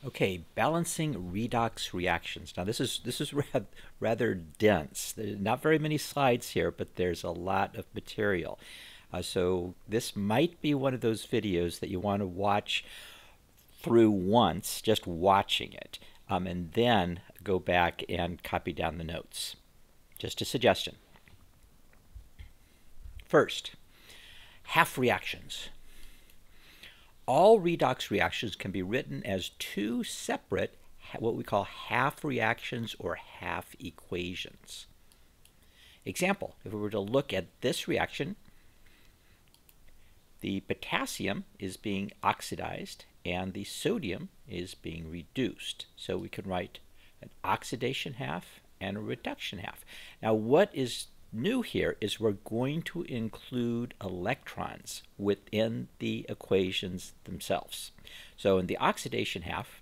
Okay, balancing redox reactions. Now this is rather dense. There's not very many slides here, but there's a lot of material. So this might be one of those videos that you want to watch through once, just watching it, and then go back and copy down the notes. Just a suggestion. First, half reactions. All redox reactions can be written as two separate, what we call half reactions or half equations. Example, if we were to look at this reaction, the potassium is being oxidized and the sodium is being reduced. So we can write an oxidation half and a reduction half. Now what is new here is we're going to include electrons within the equations themselves. So in the oxidation half,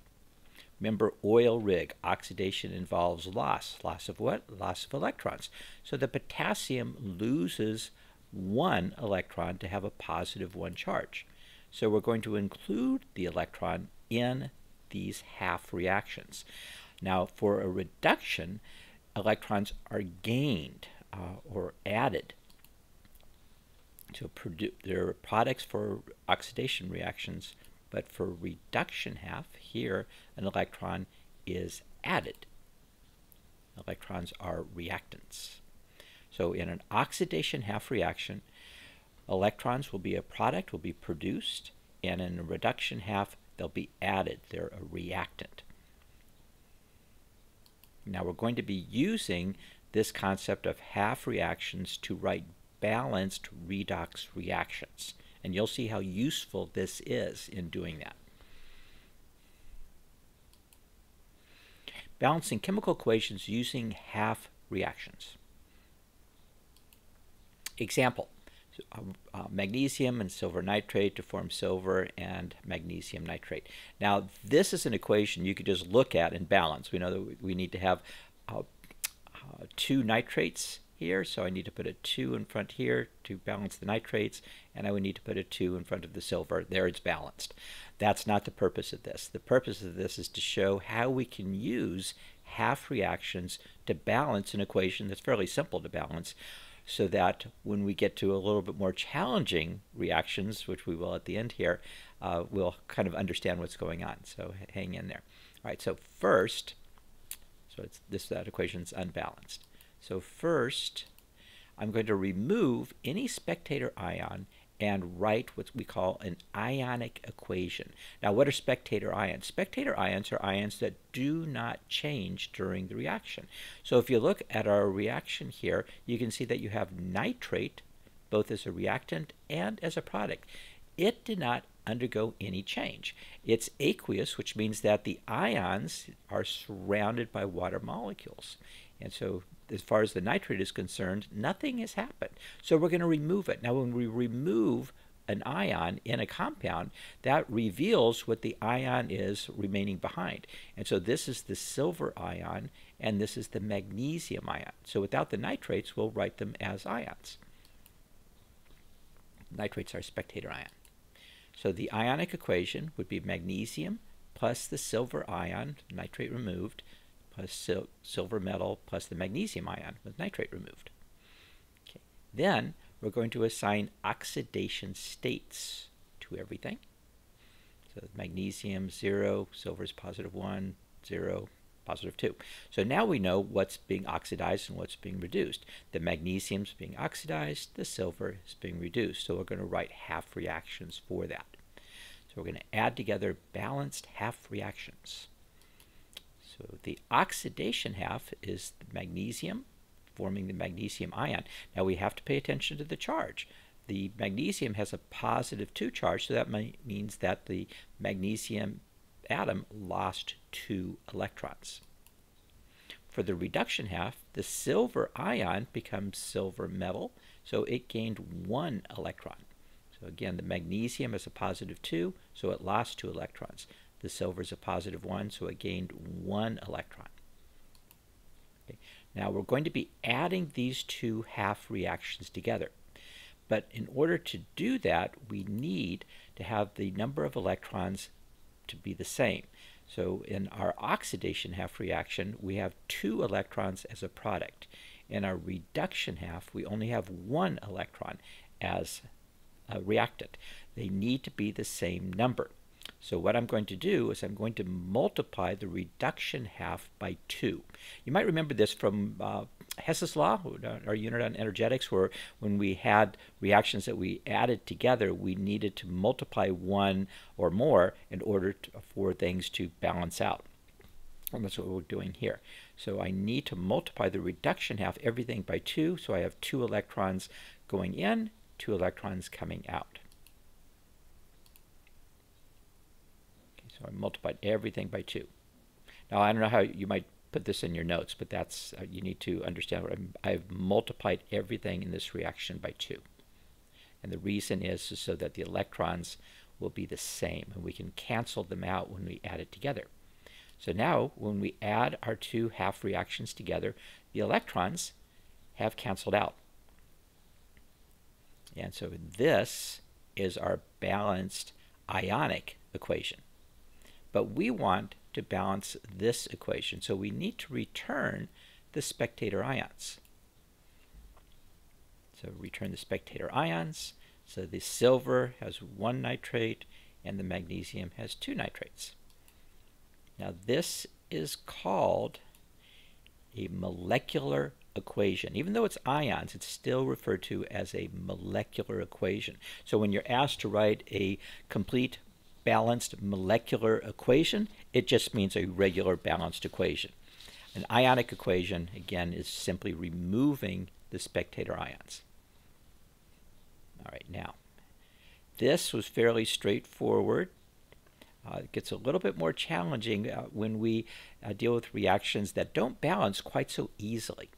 remember oil rig, oxidation involves loss. Loss of what? Loss of electrons. So the potassium loses one electron to have a positive one charge. So we're going to include the electron in these half reactions. Now for a reduction, electrons are gained or added to produce their products for oxidation reactions, but for reduction half here an electron is added. Electrons are reactants. So in an oxidation half reaction, electrons will be a product, will be produced, and in a reduction half they'll be added. They're a reactant. Now we're going to be using this concept of half reactions to write balanced redox reactions. And you'll see how useful this is in doing that. Balancing chemical equations using half reactions. Example, magnesium and silver nitrate to form silver and magnesium nitrate. Now this is an equation you could just look at and balance. We know that we need to have two nitrates here, so I need to put a 2 in front here to balance the nitrates, and I would need to put a 2 in front of the silver. There it's balanced. That's not the purpose of this. The purpose of this is to show how we can use half reactions to balance an equation that's fairly simple to balance, so that when we get to a little bit more challenging reactions, which we will at the end here, we'll kind of understand what's going on. So hang in there. All right, so first, that equation's unbalanced. So first, I'm going to remove any spectator ion and write what we call an ionic equation. Now, what are spectator ions? Spectator ions are ions that do not change during the reaction. So if you look at our reaction here, you can see that you have nitrate both as a reactant and as a product. It did not undergo any change. It's aqueous, which means that the ions are surrounded by water molecules. And so as far as the nitrate is concerned, nothing has happened. So we're going to remove it. Now when we remove an ion in a compound, that reveals what the ion is remaining behind. And so this is the silver ion, and this is the magnesium ion. So without the nitrates, we'll write them as ions. Nitrates are spectator ion. So the ionic equation would be magnesium plus the silver ion, nitrate removed, plus silver metal plus the magnesium ion with nitrate removed. Okay. Then we're going to assign oxidation states to everything. So magnesium 0, silver is +1, 0, +2. So now we know what's being oxidized and what's being reduced. The magnesium is being oxidized, the silver is being reduced. So we're going to write half reactions for that. So we're going to add together balanced half reactions. So the oxidation half is the magnesium forming the magnesium ion. Now we have to pay attention to the charge. The magnesium has a +2 charge, so that means that the magnesium atom lost 2 electrons. For the reduction half, the silver ion becomes silver metal, so it gained 1 electron. So again, the magnesium is a +2, so it lost 2 electrons. The silver is a +1, so it gained 1 electron. Okay. Now we're going to be adding these two half reactions together. But in order to do that, we need to have the number of electrons to be the same. So in our oxidation half reaction, we have 2 electrons as a product. In our reduction half, we only have 1 electron as a reactant. They need to be the same number. So what I'm going to do is I'm going to multiply the reduction half by 2. You might remember this from Hess's law, our unit on energetics, where when we had reactions that we added together, we needed to multiply 1 or more in order for things to balance out. And that's what we're doing here. So I need to multiply the reduction half, everything, by 2, so I have 2 electrons going in, 2 electrons coming out. So I multiplied everything by 2. Now I don't know how you might put this in your notes, but that's you need to understand what I've multiplied everything in this reaction by 2. And the reason is so that the electrons will be the same, and we can cancel them out when we add it together. So now when we add our 2 half reactions together, the electrons have canceled out. And so this is our balanced ionic equation. But we want to balance this equation, so we need to return the spectator ions. So return the spectator ions. So the silver has 1 nitrate and the magnesium has 2 nitrates. Now this is called a molecular equation. Even though it's ions, it's still referred to as a molecular equation. So when you're asked to write a complete balanced molecular equation, it just means a regular balanced equation. An ionic equation, again, is simply removing the spectator ions. All right, now, this was fairly straightforward. It gets a little bit more challenging when we deal with reactions that don't balance quite so easily.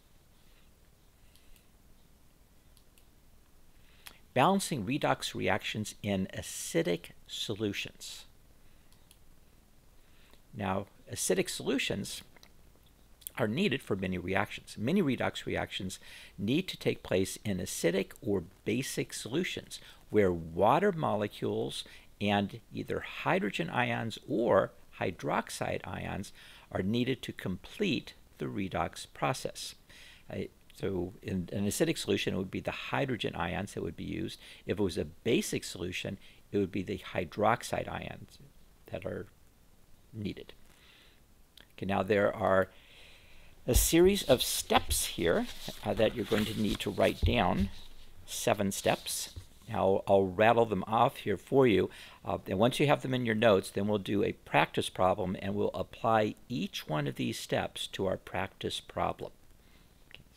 Balancing redox reactions in acidic solutions. Now, acidic solutions are needed for many reactions. Many redox reactions need to take place in acidic or basic solutions where water molecules and either hydrogen ions or hydroxide ions are needed to complete the redox process. So in an acidic solution, it would be the hydrogen ions that would be used. If it was a basic solution, it would be the hydroxide ions that are needed. Okay, now there are a series of steps here that you're going to need to write down, 7 steps. Now I'll rattle them off here for you. And once you have them in your notes, then we'll do a practice problem and we'll apply each one of these steps to our practice problem.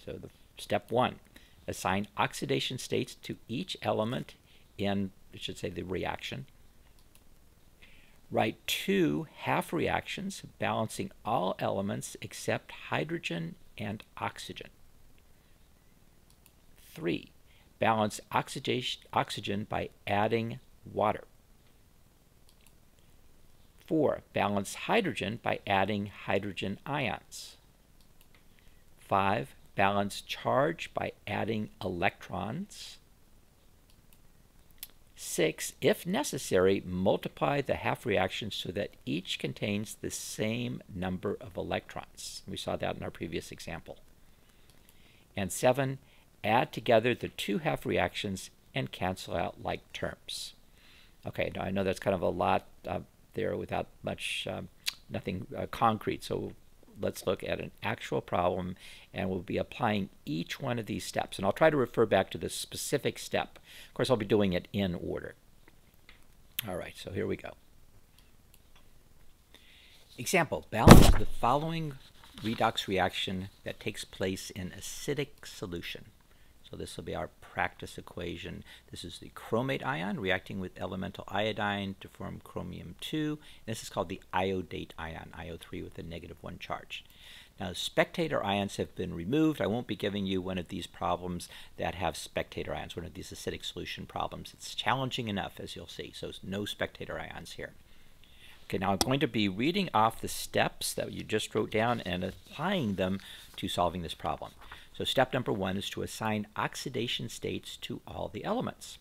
So step 1, assign oxidation states to each element in, I should say, the reaction. Write 2 half reactions balancing all elements except hydrogen and oxygen. 3, balance oxygen by adding water. 4, balance hydrogen by adding hydrogen ions. 5, balance charge by adding electrons. 6, if necessary, multiply the half reactions so that each contains the same number of electrons. We saw that in our previous example. And 7, add together the 2 half reactions and cancel out like terms. Okay, now I know that's kind of a lot there without much, nothing concrete, so let's look at an actual problem and we'll be applying each one of these steps. And I'll try to refer back to the specific step. Of course, I'll be doing it in order. All right, so here we go. Example, balance the following redox reaction that takes place in acidic solution. So this will be our practice equation. This is the chromate ion reacting with elemental iodine to form chromium-2. This is called the iodate ion, IO3 with a -1 charge. Now, spectator ions have been removed. I won't be giving you one of these problems that have spectator ions, one of these acidic solution problems. It's challenging enough, as you'll see, so no spectator ions here. Okay, now I'm going to be reading off the steps that you just wrote down and applying them to solving this problem. So step number 1 is to assign oxidation states to all the elements.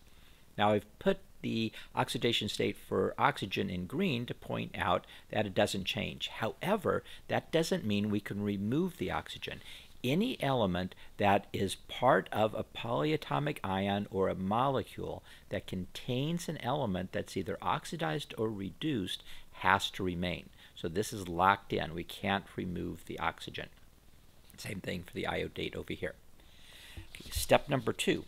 Now I've put the oxidation state for oxygen in green to point out that it doesn't change. However, that doesn't mean we can remove the oxygen. Any element that is part of a polyatomic ion or a molecule that contains an element that's either oxidized or reduced has to remain. So this is locked in. We can't remove the oxygen. Same thing for the iodate over here. Okay, step number 2.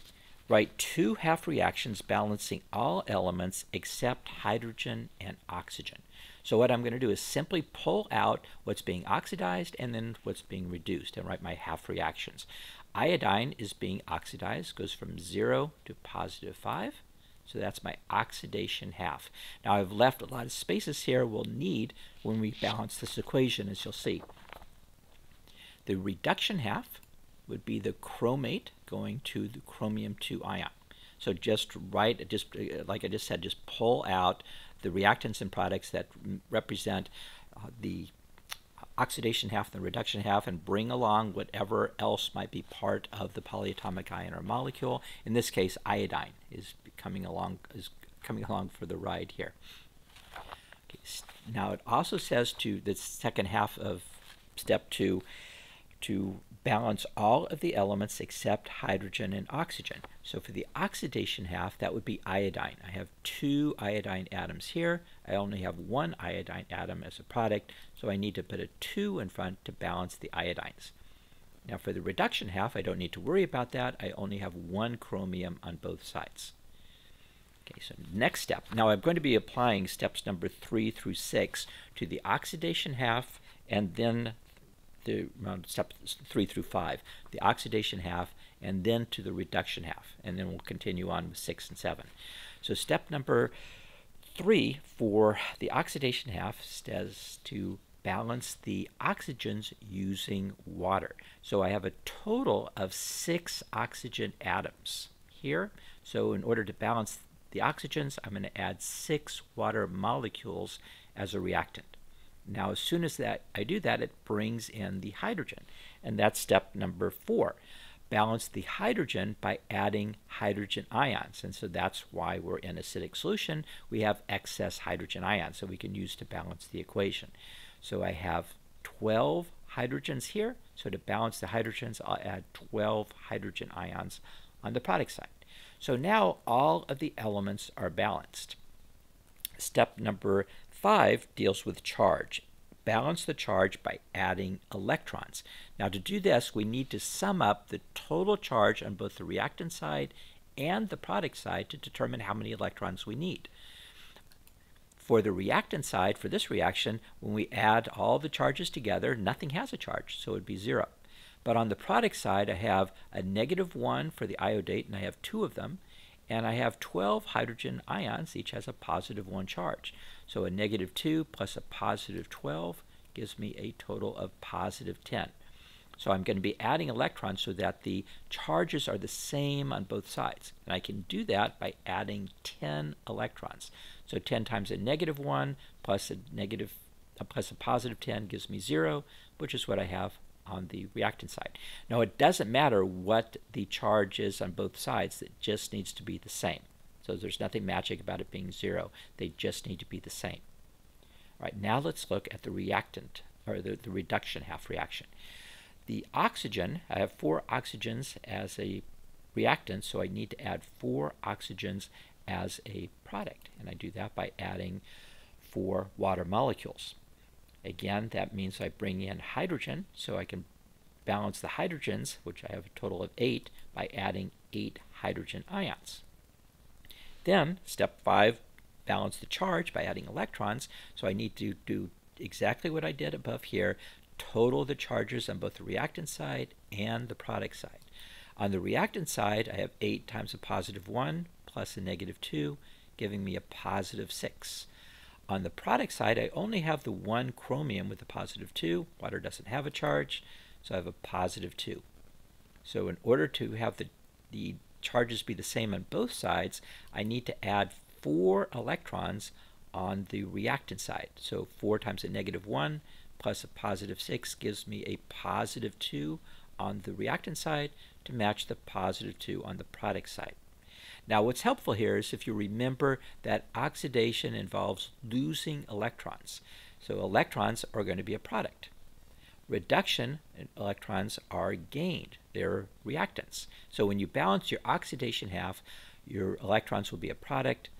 Write 2 half reactions balancing all elements except hydrogen and oxygen. So what I'm going to do is simply pull out what's being oxidized and then what's being reduced and write my half reactions. Iodine is being oxidized, goes from 0 to positive 5. So that's my oxidation half. Now I've left a lot of spaces here we'll need when we balance this equation, as you'll see. The reduction half would be the chromate going to the chromium 2 ion. So just like I just said, just pull out the reactants and products that represent the oxidation half and the reduction half and bring along whatever else might be part of the polyatomic ion or molecule. In this case, iodine is coming along for the ride here. Okay, now it also says to the second half of step 2 to balance all of the elements except hydrogen and oxygen. So for the oxidation half, that would be iodine. I have 2 iodine atoms here. I only have 1 iodine atom as a product, so I need to put a 2 in front to balance the iodines. Now for the reduction half, I don't need to worry about that. I only have 1 chromium on both sides. Okay, so next step. Now I'm going to be applying steps number 3 through 6 to the oxidation half and then steps 3 through 5, the oxidation half, and then to the reduction half, and then we'll continue on with 6 and 7. So step number 3 for the oxidation half says to balance the oxygens using water. So I have a total of 6 oxygen atoms here. So in order to balance the oxygens, I'm going to add 6 water molecules as a reactant. Now, as soon as I do that, it brings in the hydrogen. And that's step number 4. Balance the hydrogen by adding hydrogen ions. And so that's why we're in acidic solution. We have excess hydrogen ions, so we can use to balance the equation. So I have 12 hydrogens here. So to balance the hydrogens, I'll add 12 hydrogen ions on the product side. So now all of the elements are balanced. Step number 5 deals with charge. Balance the charge by adding electrons. Now to do this, we need to sum up the total charge on both the reactant side and the product side to determine how many electrons we need. For the reactant side, for this reaction, when we add all the charges together, nothing has a charge, so it would be 0. But on the product side, I have a -1 for the iodate, and I have 2 of them. And I have 12 hydrogen ions, each has a +1 charge. So a -2 plus a +12 gives me a total of +10. So I'm going to be adding electrons so that the charges are the same on both sides. And I can do that by adding 10 electrons. So 10 times a -1 plus a +10 gives me 0, which is what I have on the reactant side. Now it doesn't matter what the charge is on both sides, it just needs to be the same. So there's nothing magic about it being 0, they just need to be the same. All right, now let's look at the reactant, or the reduction half reaction. The oxygen, I have 4 oxygens as a reactant, so I need to add 4 oxygens as a product, and I do that by adding 4 water molecules. Again, that means I bring in hydrogen, so I can balance the hydrogens, which I have a total of 8, by adding 8 hydrogen ions. Then, step 5, balance the charge by adding electrons, so I need to do exactly what I did above here, total the charges on both the reactant side and the product side. On the reactant side, I have 8 times a +1 plus a -2, giving me a +6. On the product side, I only have the 1 chromium with a +2. Water doesn't have a charge, so I have a +2. So in order to have the charges be the same on both sides, I need to add 4 electrons on the reactant side. So 4 times a -1 plus a +6 gives me a +2 on the reactant side to match the +2 on the product side. Now what's helpful here is if you remember that oxidation involves losing electrons. So electrons are going to be a product. Reduction electrons are gained. They're reactants. So when you balance your oxidation half, your electrons will be a product.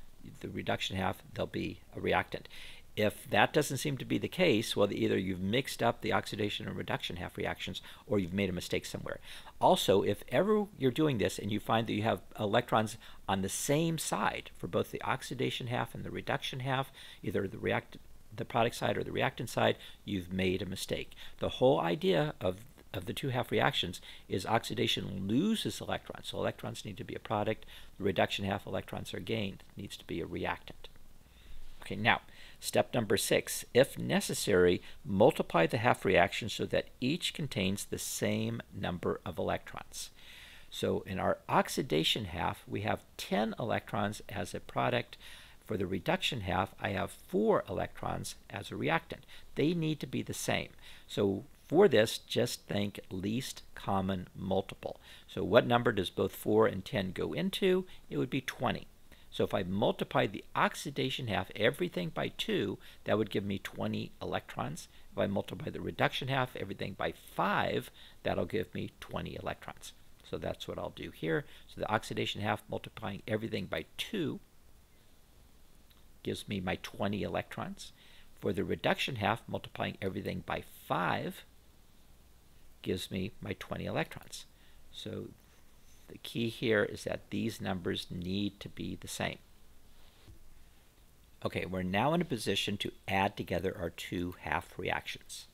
The reduction half, they'll be a reactant. If that doesn't seem to be the case, well, either you've mixed up the oxidation and reduction half reactions or you've made a mistake somewhere. Also, if ever you're doing this and you find that you have electrons on the same side for both the oxidation half and the reduction half, either the product side or the reactant side, you've made a mistake. The whole idea of the two half reactions is oxidation loses electrons. So electrons need to be a product. The reduction half, electrons are gained, needs to be a reactant. Okay, now, step number 6. If necessary, multiply the half reactions so that each contains the same number of electrons. So in our oxidation half, we have 10 electrons as a product. For the reduction half, I have 4 electrons as a reactant. They need to be the same. So for this, just think least common multiple. So what number does both 4 and 10 go into? It would be 20. So if I multiply the oxidation half, everything by 2, that would give me 20 electrons. If I multiply the reduction half, everything by 5, that'll give me 20 electrons. So that's what I'll do here. So the oxidation half multiplying everything by 2 gives me my 20 electrons. For the reduction half, multiplying everything by 5 gives me my 20 electrons. So the key here is that these numbers need to be the same. Okay, we're now in a position to add together our two half reactions.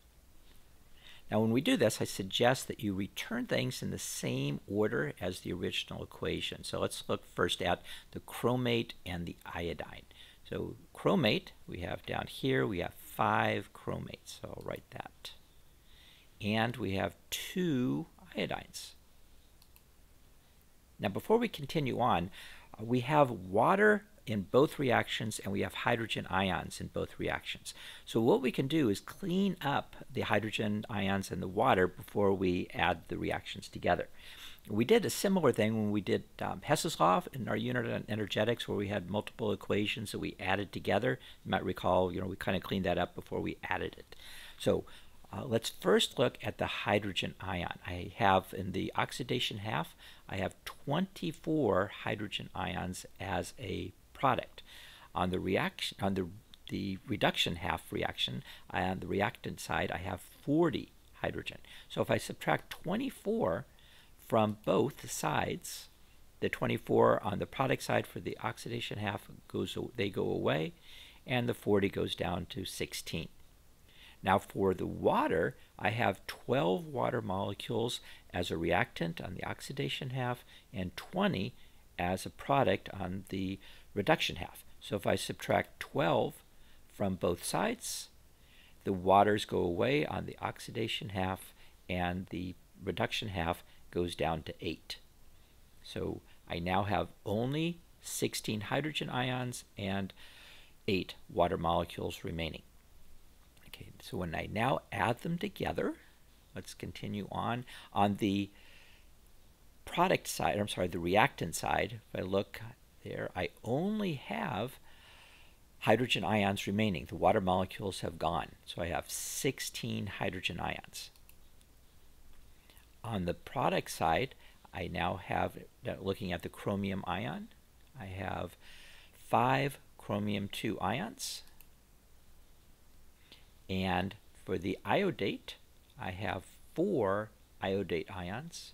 Now when we do this, I suggest that you return things in the same order as the original equation. So let's look first at the chromate and the iodine. So chromate, we have down here, we have 5 chromates. So I'll write that. And we have 2 iodines. Now before we continue on, we have water in both reactions and we have hydrogen ions in both reactions. So what we can do is clean up the hydrogen ions and the water before we add the reactions together. We did a similar thing when we did Hess's law in our unit on energetics, where we had multiple equations that we added together. You might recall, we kind of cleaned that up before we added it. So let's first look at the hydrogen ion. I have in the oxidation half, I have 24 hydrogen ions as a product. On the reaction, on the reduction half reaction, on the reactant side, I have 40 hydrogen. So if I subtract 24 from both sides, the 24 on the product side for the oxidation half they go away, and the 40 goes down to 16. Now for the water, I have 12 water molecules as a reactant on the oxidation half and 20 as a product on the reduction half. So if I subtract 12 from both sides, the waters go away on the oxidation half and the reduction half goes down to 8. So I now have only 16 hydrogen ions and 8 water molecules remaining. Okay, so when I now add them together, let's continue on. On the product side, I'm sorry, the reactant side, if I look there, I only have hydrogen ions remaining. The water molecules have gone. So I have 16 hydrogen ions. On the product side, I now have, looking at the chromium ion, I have 5 chromium 2 ions. And for the iodate, I have 4 iodate ions.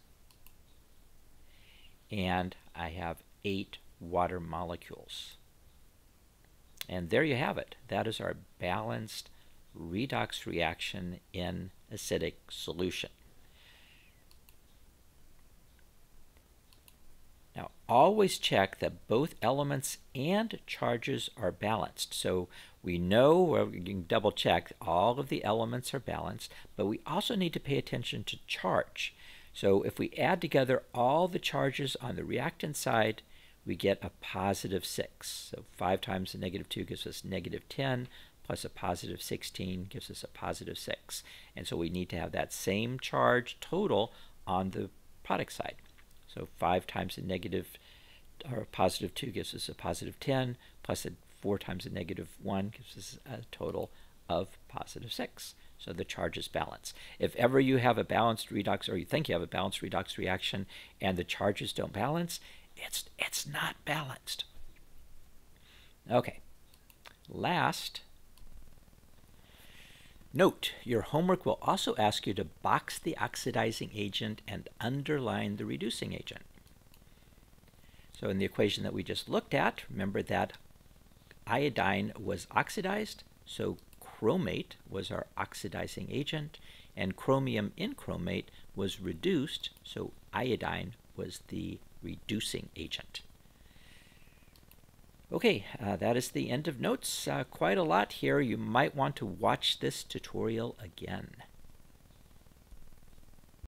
And I have 8 water molecules. And there you have it. That is our balanced redox reaction in acidic solution. Now, always check that both elements and charges are balanced. So we know, we can double check, all of the elements are balanced, but we also need to pay attention to charge. So if we add together all the charges on the reactant side, we get a positive 6. So 5 times the negative 2 gives us negative 10, plus a positive 16 gives us a positive 6. And so we need to have that same charge total on the product side. So 5 times the negative or positive 2 gives us a positive 10, plus 4 times a negative 1 gives us a total of positive 6. So the charge is balanced. If ever you have a balanced redox, or you think you have a balanced redox reaction, and the charges don't balance, it's not balanced. Okay. Last, note, your homework will also ask you to box the oxidizing agent and underline the reducing agent. So in the equation that we just looked at, remember that iodine was oxidized, so chromate was our oxidizing agent, and chromium in chromate was reduced, so iodine was the reducing agent. Okay, that is the end of notes. Quite a lot here. You might want to watch this tutorial again.